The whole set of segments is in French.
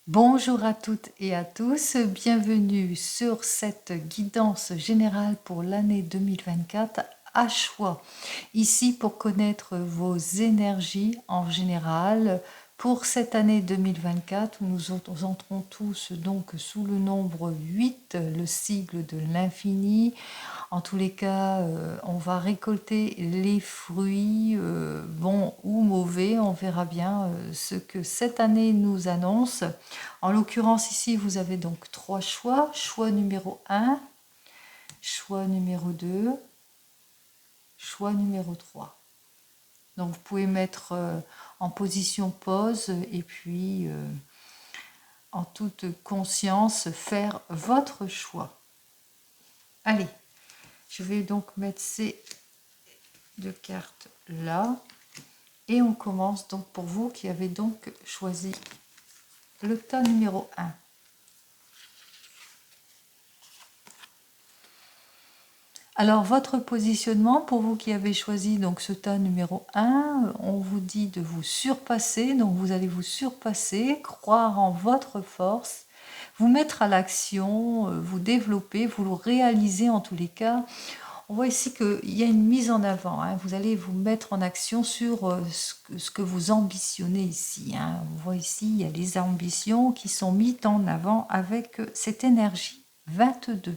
Bonjour à toutes et à tous, bienvenue sur cette guidance générale pour l'année 2024 à choix. Ici pour connaître vos énergies en général pour cette année 2024 où nous entrons tous donc sous le nombre 8, le sigle de l'infini. En tous les cas, on va récolter les fruits, bons ou mauvais. On verra bien ce que cette année nous annonce. En l'occurrence, ici, vous avez donc 3 choix. Choix numéro 1, choix numéro 2, choix numéro 3. Donc, vous pouvez mettre en position pause et puis, en toute conscience, faire votre choix. Allez, je vais donc mettre ces deux cartes là. Et on commence donc pour vous qui avez donc choisi le tas numéro 1. Alors votre positionnement, pour vous qui avez choisi donc ce tas numéro 1, on vous dit de vous surpasser, donc vous allez vous surpasser, croire en votre force, vous mettre à l'action, vous développer, vous le réaliser en tous les cas. On voit ici qu'il y a une mise en avant, hein. Vous allez vous mettre en action sur ce que vous ambitionnez ici, hein. On voit ici, il y a les ambitions qui sont mises en avant avec cette énergie 22.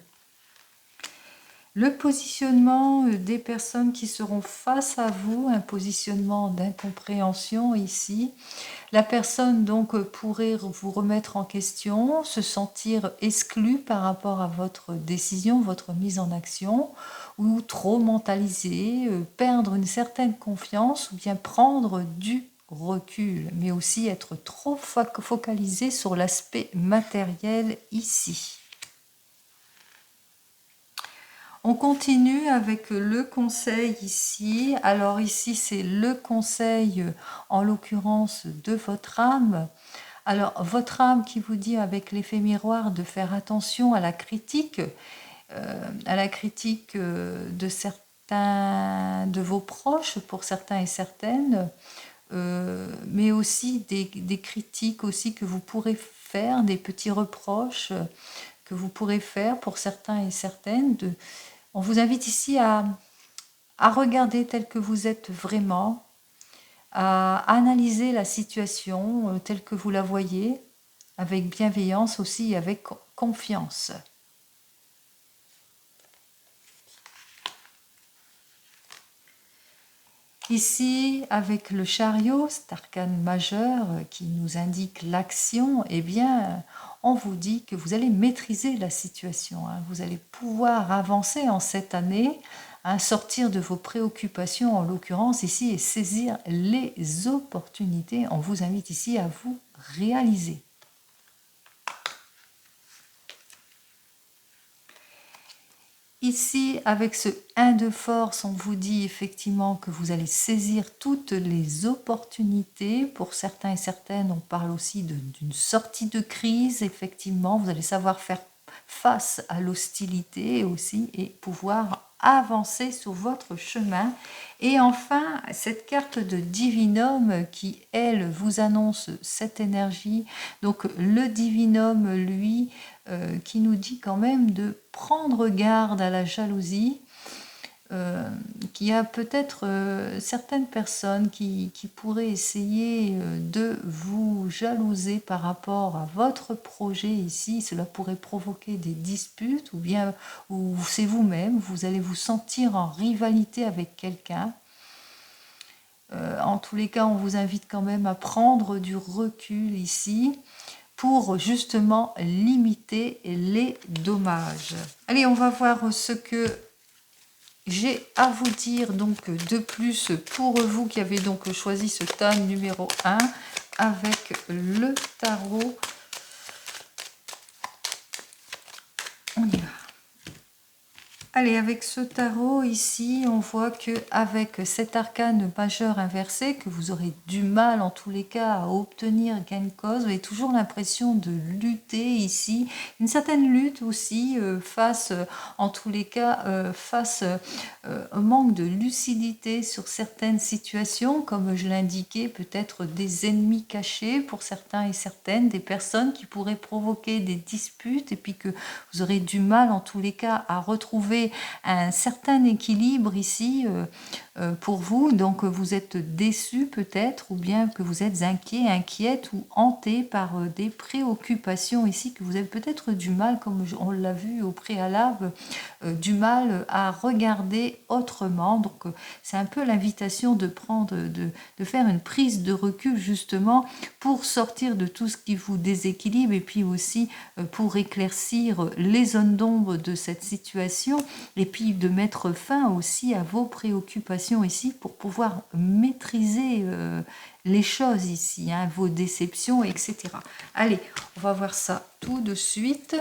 Le positionnement des personnes qui seront face à vous, un positionnement d'incompréhension ici. La personne donc pourrait vous remettre en question, se sentir exclue par rapport à votre décision, votre mise en action, ou trop mentaliser, perdre une certaine confiance, ou bien prendre du recul, mais aussi être trop focalisé sur l'aspect matériel ici. On continue avec le conseil ici. Alors ici, c'est le conseil, en l'occurrence, de votre âme. Alors, votre âme qui vous dit avec l'effet miroir de faire attention à la critique de certains de vos proches, pour certains et certaines, mais aussi des critiques aussi que vous pourrez faire, des petits reproches que vous pourrez faire pour certains et certaines. On vous invite ici à regarder tel que vous êtes vraiment, à analyser la situation telle que vous la voyez, avec bienveillance aussi et avec confiance. Ici, avec le chariot, cet arcane majeur qui nous indique l'action, eh bien, on vous dit que vous allez maîtriser la situation, hein. Vous allez pouvoir avancer en cette année, hein, sortir de vos préoccupations en l'occurrence ici et saisir les opportunités. On vous invite ici à vous réaliser. Ici, avec ce 1 de force, on vous dit effectivement que vous allez saisir toutes les opportunités. Pour certains et certaines, on parle aussi d'une sortie de crise. Effectivement, vous allez savoir faire face à l'hostilité aussi et pouvoir avancer sur votre chemin. Et enfin, cette carte de Divinum qui, elle, vous annonce cette énergie. Donc, le Divinum, lui, qui nous dit quand même de prendre garde à la jalousie, qu'il y a peut-être certaines personnes qui pourraient essayer de vous jalouser par rapport à votre projet ici. Cela pourrait provoquer des disputes ou bien ou c'est vous-même, vous allez vous sentir en rivalité avec quelqu'un. En tous les cas, on vous invite quand même à prendre du recul ici pour justement limiter les dommages. Allez, on va voir ce que j'ai à vous dire donc de plus pour vous qui avez donc choisi ce tas numéro 1 avec le tarot. On y va. Allez, avec ce tarot ici, on voit que avec cet arcane majeur inversé, que vous aurez du mal en tous les cas à obtenir gain de cause, vous avez toujours l'impression de lutter ici, une certaine lutte aussi face, en tous les cas, face au manque de lucidité sur certaines situations, comme je l'indiquais, peut-être des ennemis cachés pour certains et certaines, des personnes qui pourraient provoquer des disputes et puis que vous aurez du mal en tous les cas à retrouver un certain équilibre ici pour vous. Donc vous êtes déçu peut-être, ou bien que vous êtes inquiet, inquiète ou hanté par des préoccupations ici, que vous avez peut-être du mal, comme on l'a vu au préalable, du mal à regarder autrement. Donc c'est un peu l'invitation de prendre, de faire une prise de recul justement pour sortir de tout ce qui vous déséquilibre et puis aussi pour éclaircir les zones d'ombre de cette situation et puis de mettre fin aussi à vos préoccupations ici pour pouvoir maîtriser les choses ici, hein, vos déceptions, etc. Allez, on va voir ça tout de suite.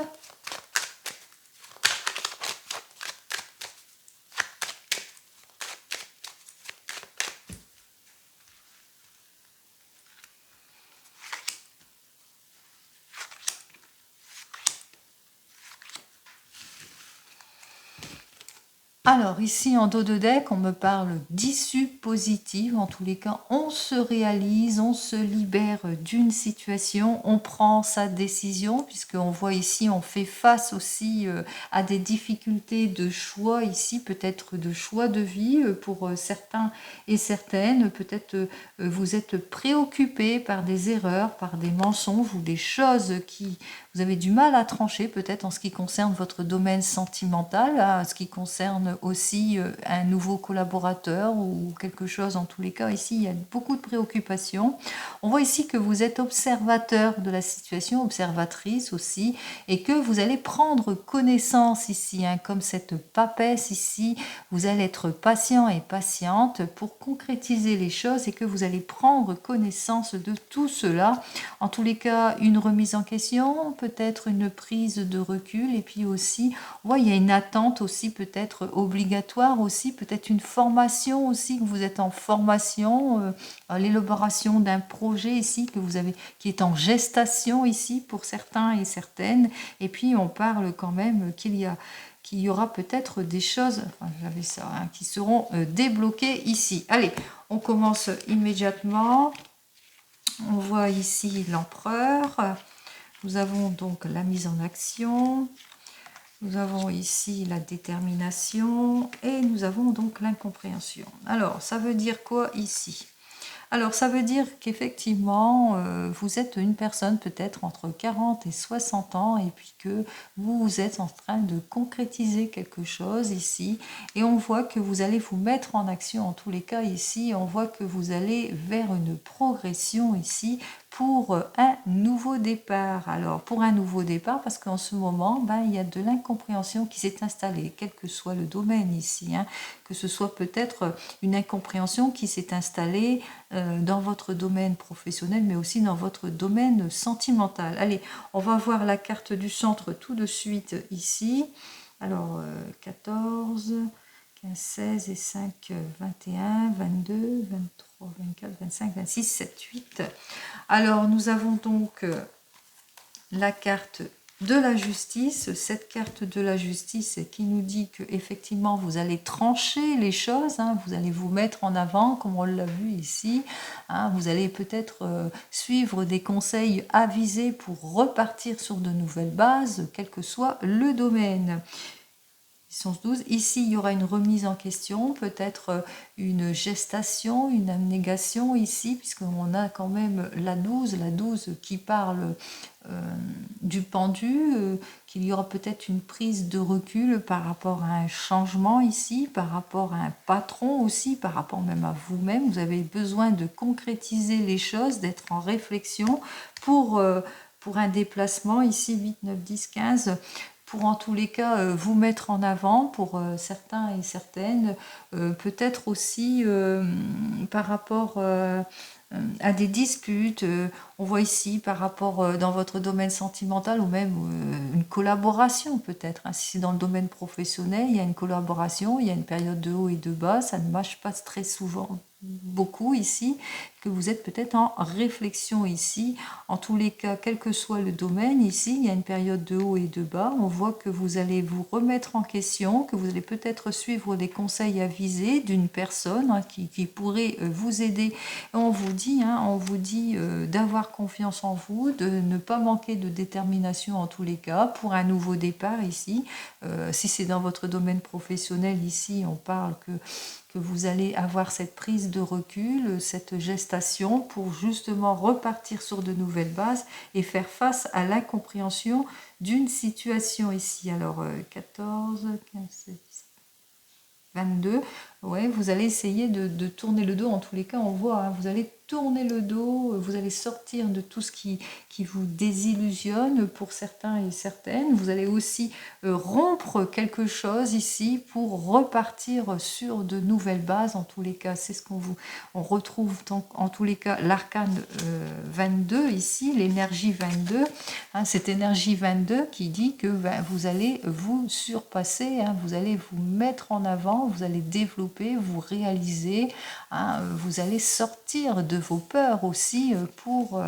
Alors ici en dos de deck, on me parle d'issue positive. En tous les cas, on se réalise, on se libère d'une situation, on prend sa décision, puisqu'on voit ici, on fait face aussi à des difficultés de choix ici, peut-être de choix de vie pour certains et certaines. Peut-être vous êtes préoccupé par des erreurs, par des mensonges ou des choses qui vous avez du mal à trancher, peut-être en ce qui concerne votre domaine sentimental, en ce qui concerne aussi un nouveau collaborateur ou quelque chose. En tous les cas, ici, il y a beaucoup de préoccupations. On voit ici que vous êtes observateur de la situation, observatrice aussi, et que vous allez prendre connaissance ici, hein, comme cette papesse ici, vous allez être patient et patiente pour concrétiser les choses et que vous allez prendre connaissance de tout cela. En tous les cas, une remise en question, peut-être une prise de recul, et puis aussi, on voit, il y a une attente aussi peut-être obligatoire aussi, peut-être une formation aussi, que vous êtes en formation, l'élaboration d'un projet ici que vous avez, qui est en gestation ici pour certains et certaines, et puis on parle quand même qu'il y aura peut-être des choses, enfin, j'avais ça, hein, qui seront débloquées ici. Allez, on commence immédiatement. On voit ici l'empereur. Nous avons donc la mise en action. Nous avons ici la détermination. Et nous avons donc l'incompréhension. Alors, ça veut dire quoi ici ? Alors, ça veut dire qu'effectivement, vous êtes une personne peut-être entre 40 et 60 ans et puis que vous êtes en train de concrétiser quelque chose ici. Et on voit que vous allez vous mettre en action en tous les cas ici. On voit que vous allez vers une progression ici pour un nouveau départ. Alors, pour un nouveau départ, parce qu'en ce moment, il y a de l'incompréhension qui s'est installée, quel que soit le domaine ici, hein, que ce soit peut-être une incompréhension qui s'est installée dans votre domaine professionnel, mais aussi dans votre domaine sentimental. Allez, on va voir la carte du centre tout de suite ici. Alors, 14, 15, 16 et 5, 21, 22, 23, 24, 25, 26, 7, 8. Alors, nous avons donc la carte de la justice, cette carte de la justice qui nous dit que effectivement vous allez trancher les choses, hein, vous allez vous mettre en avant comme on l'a vu ici, hein, vous allez peut-être suivre des conseils avisés pour repartir sur de nouvelles bases, quel que soit le domaine. 12. Ici, il y aura une remise en question, peut-être une gestation, une abnégation ici, puisqu'on a quand même la 12 qui parle du pendu, qu'il y aura peut-être une prise de recul par rapport à un changement ici, par rapport à un patron aussi, par rapport même à vous-même. Vous avez besoin de concrétiser les choses, d'être en réflexion pour un déplacement ici, 8, 9, 10, 15, pour en tous les cas vous mettre en avant pour certains et certaines, peut-être aussi par rapport à des disputes, on voit ici par rapport dans votre domaine sentimental ou même une collaboration peut-être, hein. Si c'est dans le domaine professionnel, il y a une collaboration, il y a une période de haut et de bas, ça ne marche pas très souvent, beaucoup ici, que vous êtes peut-être en réflexion ici. En tous les cas, quel que soit le domaine, ici, il y a une période de haut et de bas. On voit que vous allez vous remettre en question, que vous allez peut-être suivre des conseils avisés d'une personne hein, qui pourrait vous aider. On vous dit, d'avoir confiance en vous, de ne pas manquer de détermination en tous les cas pour un nouveau départ ici. Si c'est dans votre domaine professionnel, ici, on parle que vous allez avoir cette prise de recul, cette gestation pour justement repartir sur de nouvelles bases et faire face à l'incompréhension d'une situation ici. Alors 14, 15, 16, 22, ouais, vous allez essayer de tourner le dos, en tous les cas on voit, hein, vous allez tourner le dos, vous allez sortir de tout ce qui vous désillusionne pour certains et certaines, vous allez aussi rompre quelque chose ici pour repartir sur de nouvelles bases, en tous les cas c'est ce on retrouve en tous les cas l'arcane 22 ici, l'énergie 22, hein, cette énergie 22 qui dit que vous allez vous surpasser, hein, vous allez vous mettre en avant, vous allez développer, vous réaliser, hein, vous allez sortir de vos peurs aussi pour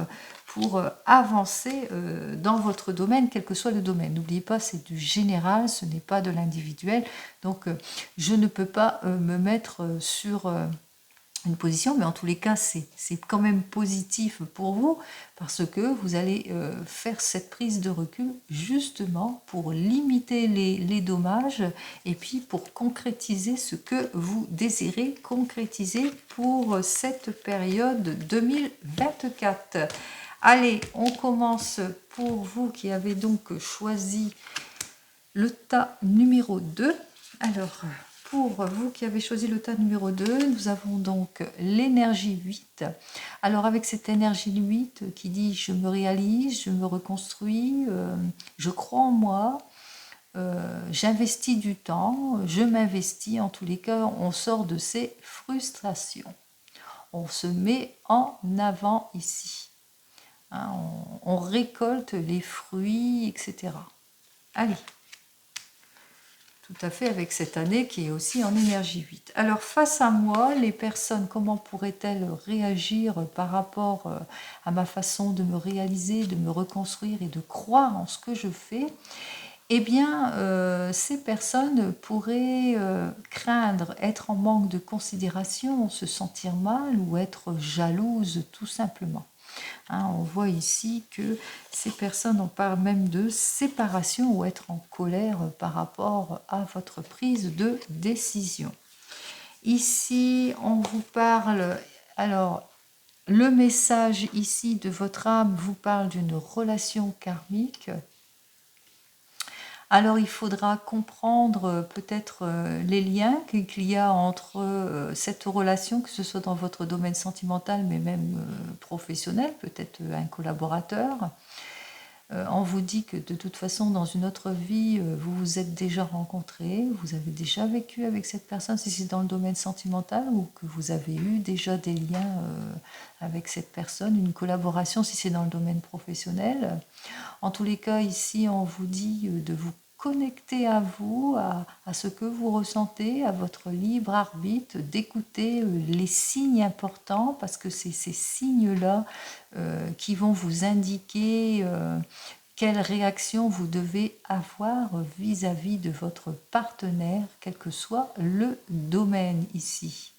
avancer dans votre domaine, quel que soit le domaine. N'oubliez pas, c'est du général, ce n'est pas de l'individuel. Donc, je ne peux pas me mettre sur une position, mais en tous les cas, c'est quand même positif pour vous parce que vous allez faire cette prise de recul justement pour limiter les dommages et puis pour concrétiser ce que vous désirez concrétiser pour cette période 2024. Allez, on commence pour vous qui avez donc choisi le tas numéro 2. Alors, pour vous qui avez choisi le tas numéro 2, nous avons donc l'énergie 8. Alors avec cette énergie 8 qui dit je me réalise, je me reconstruis, je crois en moi, j'investis du temps, je m'investis, en tous les cas on sort de ces frustrations. On se met en avant ici. Hein, on récolte les fruits, etc. Allez. Tout à fait, avec cette année qui est aussi en énergie 8. Alors, face à moi, les personnes, comment pourraient-elles réagir par rapport à ma façon de me réaliser, de me reconstruire et de croire en ce que je fais? Eh bien, ces personnes pourraient craindre être en manque de considération, se sentir mal ou être jalouses tout simplement. Hein, on voit ici que ces personnes, on parle même de séparation ou être en colère par rapport à votre prise de décision. Ici, on vous parle, alors, le message ici de votre âme vous parle d'une relation karmique. Alors il faudra comprendre peut-être les liens qu'il y a entre cette relation, que ce soit dans votre domaine sentimental, mais même professionnel, peut-être un collaborateur. On vous dit que de toute façon, dans une autre vie, vous vous êtes déjà rencontrés, vous avez déjà vécu avec cette personne, si c'est dans le domaine sentimental, ou que vous avez eu déjà des liens avec cette personne, une collaboration si c'est dans le domaine professionnel. En tous les cas, ici, on vous dit de vous connecter à vous, à ce que vous ressentez, à votre libre arbitre, d'écouter les signes importants, parce que c'est ces signes-là qui vont vous indiquer quelle réaction vous devez avoir vis-à-vis de votre partenaire, quel que soit le domaine ici.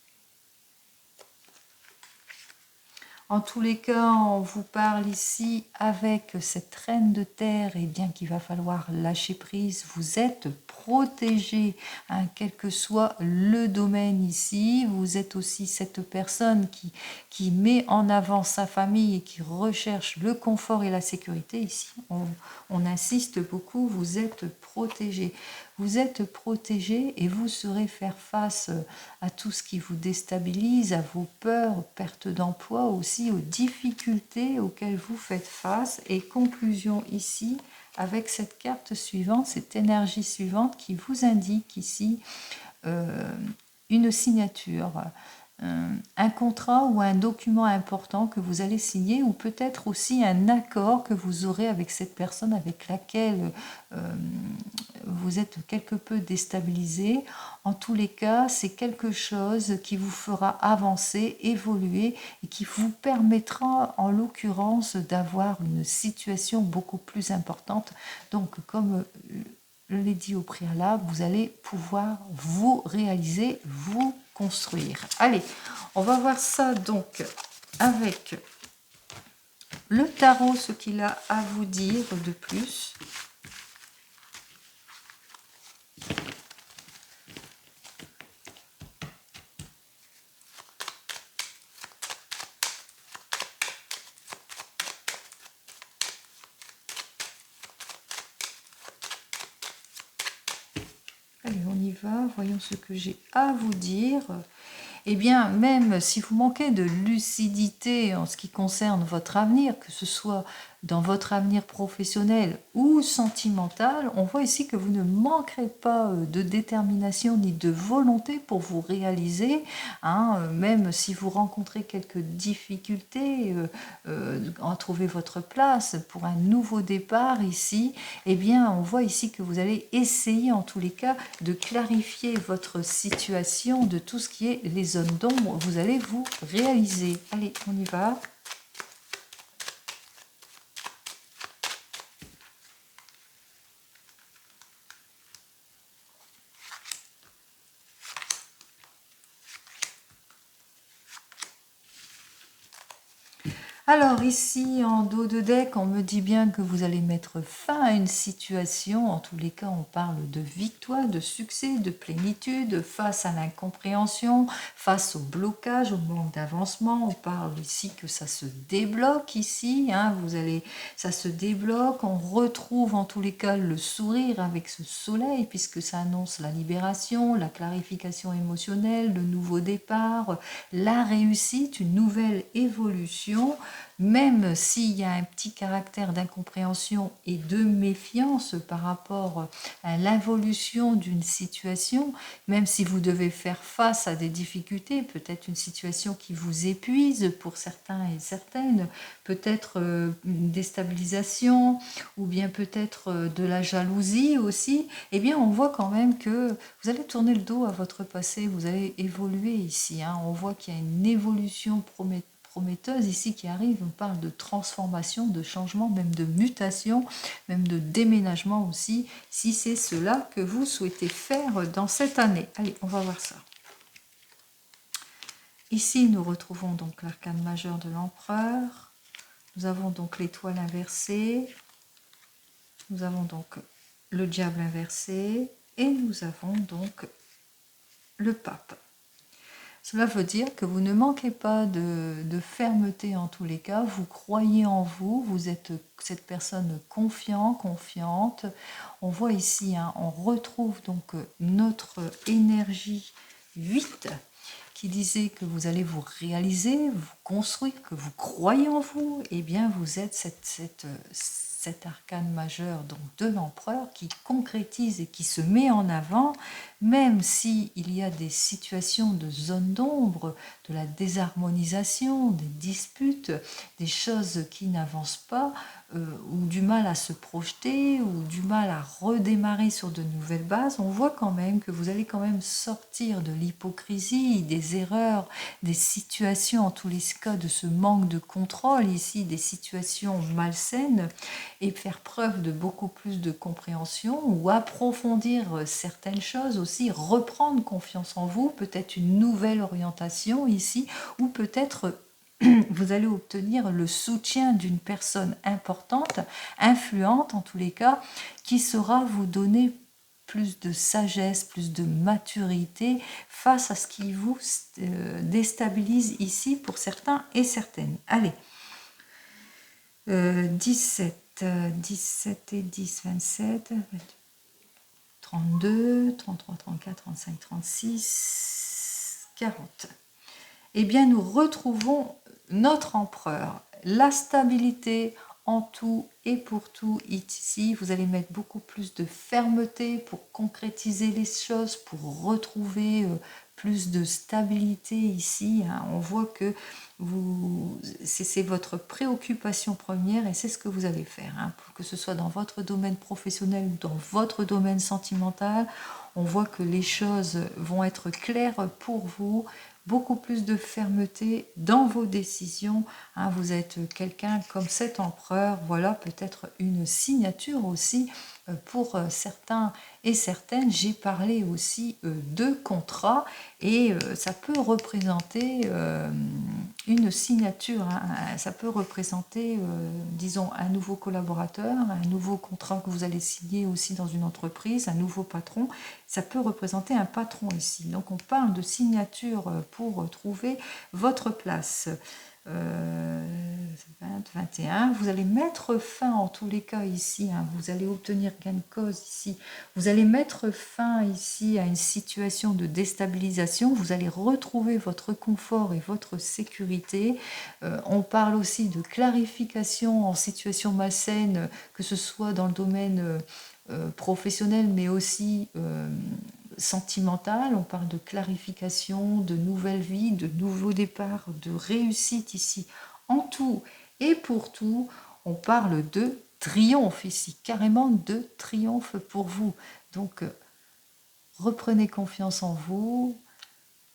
En tous les cas, on vous parle ici avec cette reine de terre, et bien qu'il va falloir lâcher prise, vous êtes protégé, hein, quel que soit le domaine ici. Vous êtes aussi cette personne qui met en avant sa famille et qui recherche le confort et la sécurité. Ici, on insiste beaucoup, vous êtes protégé. Vous êtes protégé et vous saurez faire face à tout ce qui vous déstabilise, à vos peurs, perte d'emploi aussi, aux difficultés auxquelles vous faites face. Et conclusion ici, avec cette carte suivante, cette énergie suivante qui vous indique ici une signature, un contrat ou un document important que vous allez signer, ou peut-être aussi un accord que vous aurez avec cette personne avec laquelle vous êtes quelque peu déstabilisé. En tous les cas, c'est quelque chose qui vous fera avancer, évoluer et qui vous permettra en l'occurrence d'avoir une situation beaucoup plus importante. Donc comme je l'ai dit au préalable, vous allez pouvoir vous réaliser, vous construire. Allez, on va voir ça donc avec le tarot, ce qu'il a à vous dire de plus. Allez, on y va, voyons ce que j'ai à vous dire. Eh bien, même si vous manquez de lucidité en ce qui concerne votre avenir, que ce soit dans votre avenir professionnel ou sentimental, on voit ici que vous ne manquerez pas de détermination ni de volonté pour vous réaliser, hein, même si vous rencontrez quelques difficultés à trouver votre place pour un nouveau départ ici, eh bien, on voit ici que vous allez essayer en tous les cas de clarifier votre situation de tout ce qui est les zones d'ombre. Vous allez vous réaliser. Allez, on y va. Alors ici, en dos de deck, on me dit bien que vous allez mettre fin à une situation. En tous les cas, on parle de victoire, de succès, de plénitude, face à l'incompréhension, face au blocage, au manque d'avancement. On parle ici que ça se débloque ici. Hein, ça se débloque. On retrouve en tous les cas le sourire avec ce soleil, puisque ça annonce la libération, la clarification émotionnelle, le nouveau départ, la réussite, une nouvelle évolution. Même s'il y a un petit caractère d'incompréhension et de méfiance par rapport à l'évolution d'une situation, même si vous devez faire face à des difficultés, peut-être une situation qui vous épuise pour certains et certaines, peut-être une déstabilisation ou bien peut-être de la jalousie aussi, eh bien on voit quand même que vous allez tourner le dos à votre passé, vous allez évoluer ici. Hein. On voit qu'il y a une évolution prometteuse ici qui arrive. On parle de transformation, de changement, même de mutation, même de déménagement aussi, si c'est cela que vous souhaitez faire dans cette année. Allez, on va voir ça. Ici, nous retrouvons donc l'arcane majeur de l'empereur. Nous avons donc l'étoile inversée. Nous avons donc le diable inversé. Et nous avons donc le pape. Cela veut dire que vous ne manquez pas de fermeté en tous les cas, vous croyez en vous, vous êtes cette personne confiante. On voit ici, hein, on retrouve donc notre énergie 8 qui disait que vous allez vous réaliser, vous construire, que vous croyez en vous. Eh bien, vous êtes cet arcane majeur donc de l'empereur qui concrétise et qui se met en avant, même s'il y a des situations de zone d'ombre, de la désharmonisation, des disputes, des choses qui n'avancent pas, ou du mal à se projeter, ou du mal à redémarrer sur de nouvelles bases. On voit quand même que vous allez quand même sortir de l'hypocrisie, des erreurs, des situations, en tous les cas, de ce manque de contrôle ici, des situations malsaines, et faire preuve de beaucoup plus de compréhension ou approfondir certaines choses aussi, reprendre confiance en vous, peut-être une nouvelle orientation ici, ou peut-être vous allez obtenir le soutien d'une personne importante, influente en tous les cas, qui saura vous donner plus de sagesse, plus de maturité face à ce qui vous déstabilise ici pour certains et certaines. Allez, 17 et 10, 27, 32, 33, 34, 35, 36, 40. Eh bien, nous retrouvons notre empereur, la stabilité en tout et pour tout ici, vous allez mettre beaucoup plus de fermeté pour concrétiser les choses, pour retrouver plus de stabilité ici. Hein. On voit que c'est votre préoccupation première et c'est ce que vous allez faire. Hein. Que ce soit dans votre domaine professionnel ou dans votre domaine sentimental, on voit que les choses vont être claires pour vous, beaucoup plus de fermeté dans vos décisions. Hein, vous êtes quelqu'un comme cet empereur, voilà peut-être une signature aussi pour certains et certaines. J'ai parlé aussi de contrat et ça peut représenter une signature, hein, ça peut représenter, disons, un nouveau collaborateur, un nouveau contrat que vous allez signer aussi dans une entreprise, un nouveau patron. Ça peut représenter un patron ici. Donc on parle de signature pour trouver votre place. 20, 21, vous allez mettre fin en tous les cas ici, hein, vous allez obtenir gain de cause ici, vous allez mettre fin ici à une situation de déstabilisation, vous allez retrouver votre confort et votre sécurité. On parle aussi de clarification en situation malsaine, que ce soit dans le domaine professionnel mais aussi sentimentale, on parle de clarification, de nouvelle vie, de nouveau départ, de réussite ici. En tout et pour tout, on parle de triomphe ici, carrément de triomphe pour vous. Donc, reprenez confiance en vous.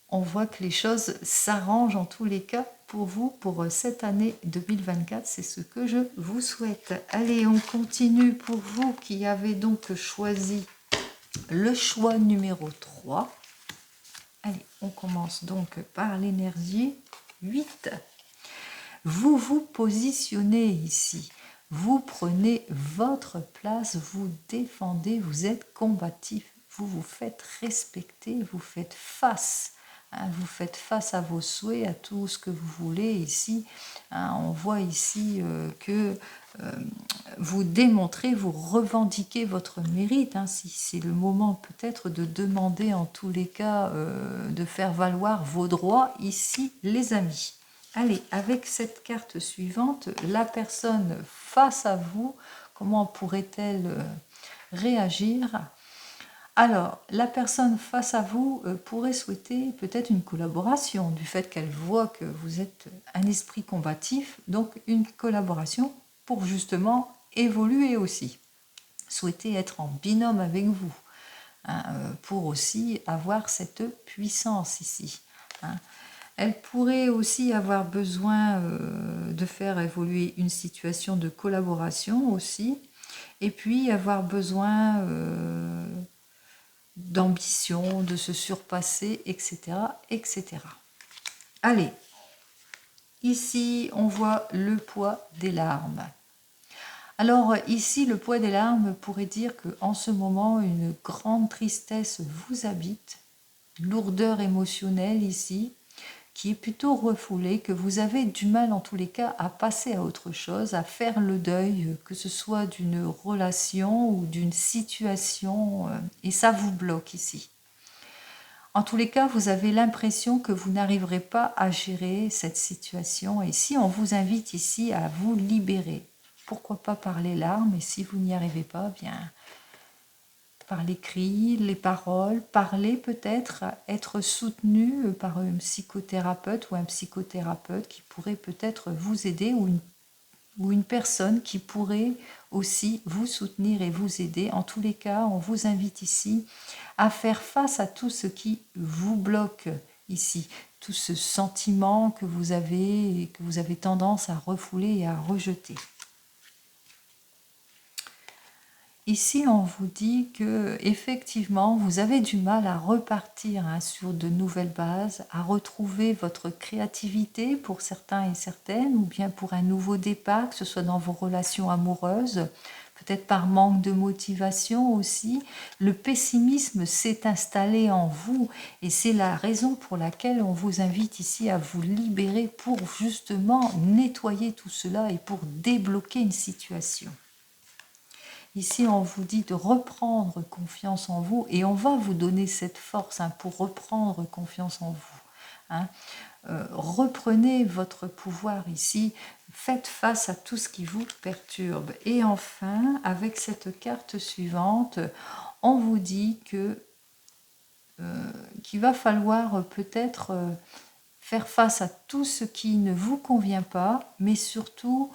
On voit que les choses s'arrangent en tous les cas pour vous, pour cette année 2024. C'est ce que je vous souhaite. Allez, on continue pour vous qui avez donc choisi le choix numéro 3. Allez, on commence donc par l'énergie 8. Vous vous positionnez ici. Vous prenez votre place, vous défendez, vous êtes combatif. Vous vous faites respecter, vous faites face. Hein, vous faites face à vos souhaits, à tout ce que vous voulez ici. Hein, on voit ici que vous démontrez, vous revendiquez votre mérite. Hein, si c'est le moment peut-être de demander en tous les cas de faire valoir vos droits ici, les amis. Allez, avec cette carte suivante, la personne face à vous, comment pourrait-elle réagir? Alors, la personne face à vous pourrait souhaiter peut-être une collaboration, du fait qu'elle voit que vous êtes un esprit combatif, donc une collaboration pour justement évoluer aussi, souhaiter être en binôme avec vous, hein, pour aussi avoir cette puissance ici. Hein. Elle pourrait aussi avoir besoin de faire évoluer une situation de collaboration aussi, et puis avoir besoin d'ambition, de se surpasser, etc., etc. Allez, ici on voit le poids des larmes. Alors ici, le poids des larmes pourrait dire qu'en ce moment, une grande tristesse vous habite, lourdeur émotionnelle ici, qui est plutôt refoulée, que vous avez du mal en tous les cas à passer à autre chose, à faire le deuil, que ce soit d'une relation ou d'une situation, et ça vous bloque ici. En tous les cas, vous avez l'impression que vous n'arriverez pas à gérer cette situation, et si on vous invite ici à vous libérer, pourquoi pas par les larmes, et si vous n'y arrivez pas, bien par l'écrit, les paroles, parler peut-être, être soutenu par un psychothérapeute ou un psychothérapeute qui pourrait peut-être vous aider, ou une personne qui pourrait aussi vous soutenir et vous aider. En tous les cas, on vous invite ici à faire face à tout ce qui vous bloque ici, tout ce sentiment que vous avez et que vous avez tendance à refouler et à rejeter. Ici, on vous dit que effectivement, vous avez du mal à repartir sur de nouvelles bases, à retrouver votre créativité pour certains et certaines, ou bien pour un nouveau départ, que ce soit dans vos relations amoureuses, peut-être par manque de motivation aussi. Le pessimisme s'est installé en vous et c'est la raison pour laquelle on vous invite ici à vous libérer pour justement nettoyer tout cela et pour débloquer une situation. Ici, on vous dit de reprendre confiance en vous et on va vous donner cette force pour reprendre confiance en vous. hein. Reprenez votre pouvoir ici, faites face à tout ce qui vous perturbe. Et enfin, avec cette carte suivante, on vous dit que qu'il va falloir peut-être faire face à tout ce qui ne vous convient pas, mais surtout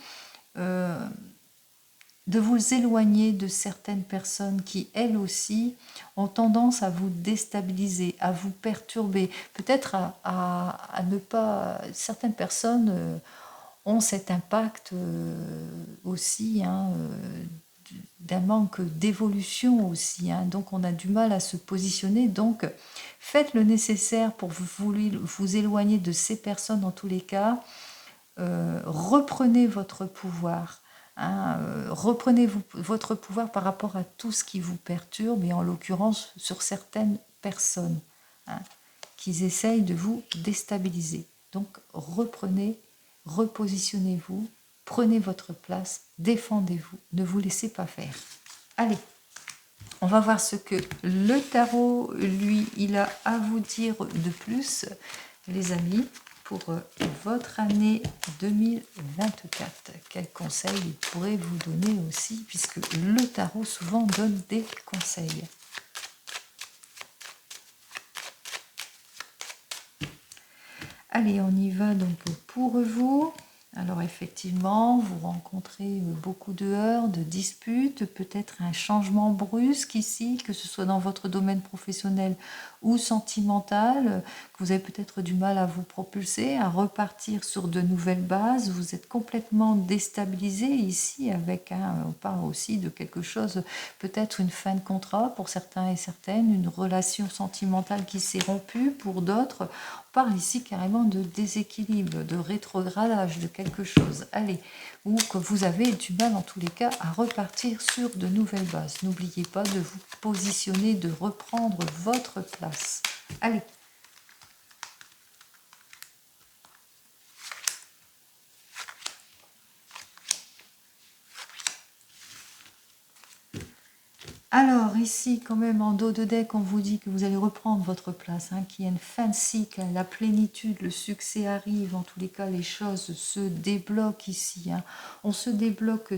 de vous éloigner de certaines personnes qui, elles aussi, ont tendance à vous déstabiliser, à vous perturber. Peut-être à ne pas... Certaines personnes ont cet impact aussi, hein, d'un manque d'évolution aussi. Hein. Donc on a du mal à se positionner. Donc faites le nécessaire pour vous éloigner de ces personnes en tous les cas. Reprenez votre pouvoir. Hein, reprenez votre pouvoir par rapport à tout ce qui vous perturbe, et en l'occurrence sur certaines personnes, hein, qui essayent de vous déstabiliser. Donc reprenez, repositionnez-vous, prenez votre place, défendez-vous, ne vous laissez pas faire. Allez, on va voir ce que le tarot, lui, il a à vous dire de plus, les amis, pour votre année 2024. Quels conseils il pourrait vous donner aussi, puisque le tarot souvent donne des conseils. Allez, on y va donc pour vous. Alors effectivement, vous rencontrez beaucoup de heurts, de disputes, peut-être un changement brusque ici, que ce soit dans votre domaine professionnel ou sentimental, que vous avez peut-être du mal à vous propulser, à repartir sur de nouvelles bases. Vous êtes complètement déstabilisé ici avec, on parle aussi de quelque chose, peut-être une fin de contrat pour certains et certaines, une relation sentimentale qui s'est rompue pour d'autres. On parle ici carrément de déséquilibre, de rétrogradage de quelque chose. Allez, ou que vous avez du mal en tous les cas à repartir sur de nouvelles bases. N'oubliez pas de vous positionner, de reprendre votre place. Allez. Alors ici, quand même, en dos de deck, on vous dit que vous allez reprendre votre place, hein, qu'il y a une fin de cycle, la plénitude, le succès arrive. En tous les cas, les choses se débloquent ici. Hein. On se débloque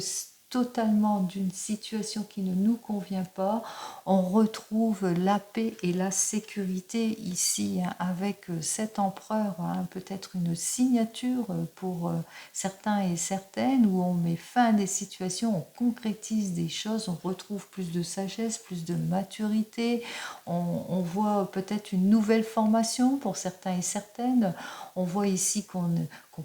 totalement d'une situation qui ne nous convient pas. On retrouve la paix et la sécurité ici, hein, avec cet empereur, hein, peut-être une signature pour certains et certaines, où on met fin à des situations, on concrétise des choses, on retrouve plus de sagesse, plus de maturité, on voit peut-être une nouvelle formation pour certains et certaines, on voit ici qu'on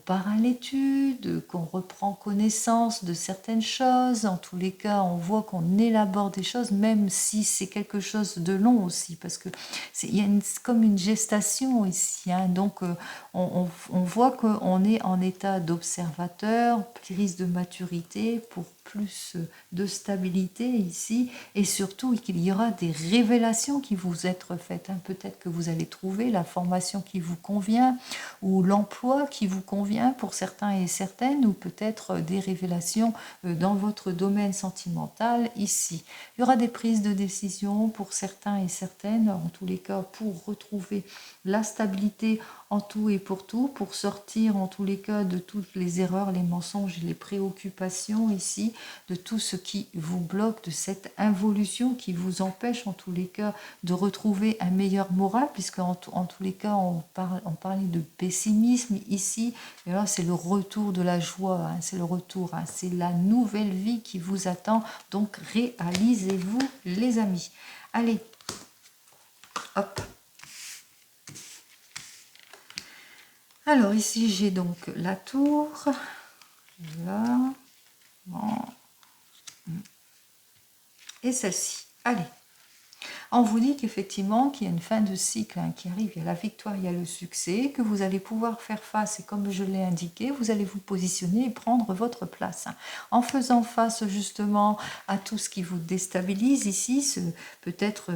part à l'étude, qu'on reprend connaissance de certaines choses. En tous les cas, on voit qu'on élabore des choses, même si c'est quelque chose de long aussi, parce que il y a comme une gestation ici. Hein, donc, on voit qu'on est en état d'observateur, prise de maturité pour plus de stabilité ici, et surtout qu'il y aura des révélations qui vous être faites. Hein. Peut-être que vous allez trouver la formation qui vous convient, ou l'emploi qui vous convient pour certains et certaines, ou peut-être des révélations dans votre domaine sentimental ici. Il y aura des prises de décision pour certains et certaines, en tous les cas pour retrouver la stabilité en tout et pour tout, pour sortir en tous les cas de toutes les erreurs, les mensonges et les préoccupations ici, de tout ce qui vous bloque, de cette involution qui vous empêche en tous les cas de retrouver un meilleur moral, puisque en tous les cas on parlait de pessimisme ici, et là c'est le retour de la joie, hein, c'est le retour, hein, c'est la nouvelle vie qui vous attend, donc réalisez-vous les amis. Allez, hop. Alors ici j'ai donc la tour, là, et celle-ci. Allez, on vous dit qu'effectivement qu'il y a une fin de cycle, hein, qui arrive, il y a la victoire, il y a le succès, que vous allez pouvoir faire face, et comme je l'ai indiqué, vous allez vous positionner et prendre votre place, hein, en faisant face justement à tout ce qui vous déstabilise ici, peut-être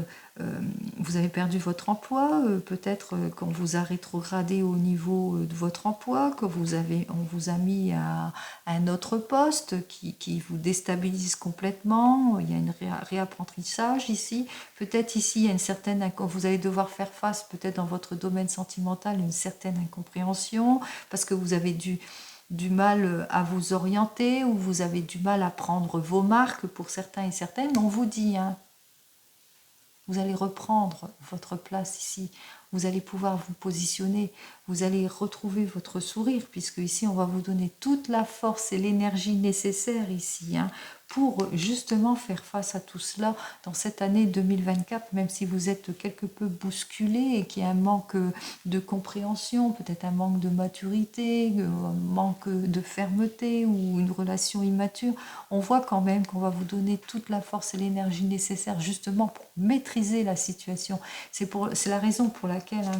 vous avez perdu votre emploi, peut-être qu'on vous a rétrogradé au niveau de votre emploi, on vous a mis à un autre poste qui vous déstabilise complètement. Il y a un réapprentissage ici. Peut-être ici, il y a une certaine, vous allez devoir faire face, peut-être dans votre domaine sentimental, une certaine incompréhension, parce que vous avez du mal à vous orienter, ou vous avez du mal à prendre vos marques pour certains et certaines. On vous dit, hein, vous allez reprendre votre place ici, vous allez pouvoir vous positionner, vous allez retrouver votre sourire, puisque ici on va vous donner toute la force et l'énergie nécessaire ici, hein, pour justement faire face à tout cela dans cette année 2024, même si vous êtes quelque peu bousculé et qu'il y a un manque de compréhension, peut-être un manque de maturité, un manque de fermeté ou une relation immature. On voit quand même qu'on va vous donner toute la force et l'énergie nécessaire justement pour maîtriser la situation. C'est la raison pour laquelle, hein,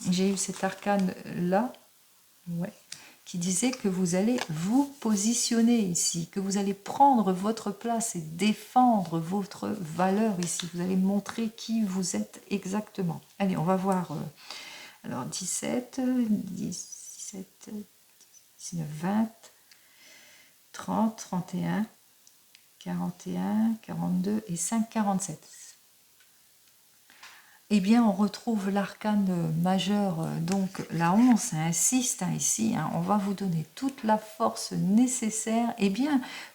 j'ai eu cet arcane-là, ouais, qui disait que vous allez vous positionner ici, que vous allez prendre votre place et défendre votre valeur ici. Vous allez montrer qui vous êtes exactement. Allez, on va voir. Alors, 17, 17, 19, 20, 30, 31, 41, 42 et 5, 47. Eh bien, on retrouve l'arcane majeur, donc la 11, insiste ici, hein, on va vous donner toute la force nécessaire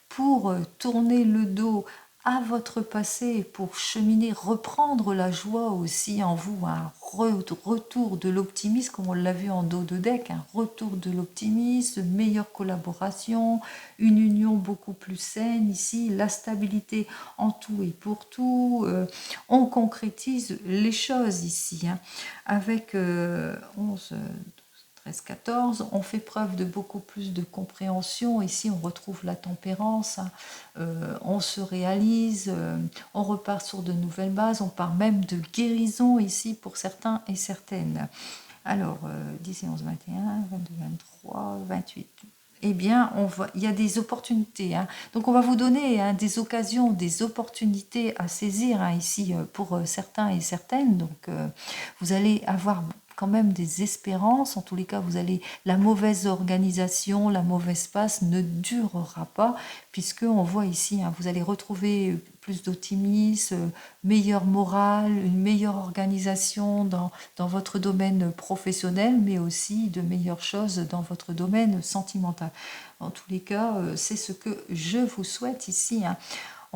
pour tourner le dos à votre passé, pour cheminer, reprendre la joie aussi en vous, un retour de l'optimisme, comme on l'a vu en dos de deck, un retour de l'optimisme, de meilleure collaboration, une union beaucoup plus saine ici, la stabilité en tout et pour tout. On concrétise les choses ici, hein, avec 11, 13, 14, on fait preuve de beaucoup plus de compréhension. Ici, on retrouve la tempérance, hein, on se réalise, on repart sur de nouvelles bases, on part même de guérison ici pour certains et certaines. Alors, 10 et 11, 21, 22, 23, 28. Eh bien, il y a des opportunités, hein. Donc, on va vous donner, hein, des occasions, des opportunités à saisir, hein, ici pour certains et certaines. Donc, vous allez avoir quand même des espérances. En tous les cas, la mauvaise organisation, la mauvaise passe ne durera pas, puisque on voit ici, hein, vous allez retrouver plus d'optimisme, meilleure morale, une meilleure organisation dans votre domaine professionnel, mais aussi de meilleures choses dans votre domaine sentimental. En tous les cas, c'est ce que je vous souhaite ici, hein.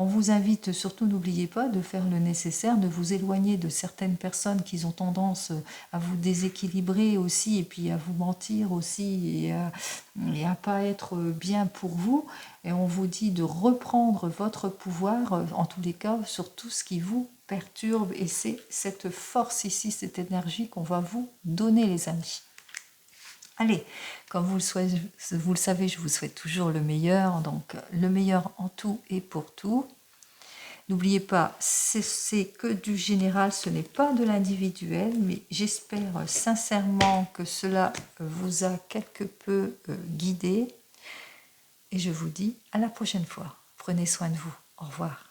On vous invite surtout, n'oubliez pas de faire le nécessaire, de vous éloigner de certaines personnes qui ont tendance à vous déséquilibrer aussi, et puis à vous mentir aussi, et à pas être bien pour vous. Et on vous dit de reprendre votre pouvoir, en tous les cas, sur tout ce qui vous perturbe. Et c'est cette force ici, cette énergie qu'on va vous donner, les amis. Allez, comme vous le savez, je vous souhaite toujours le meilleur, donc le meilleur en tout et pour tout. N'oubliez pas, c'est que du général, ce n'est pas de l'individuel, mais j'espère sincèrement que cela vous a quelque peu guidé. Et je vous dis à la prochaine fois. Prenez soin de vous. Au revoir.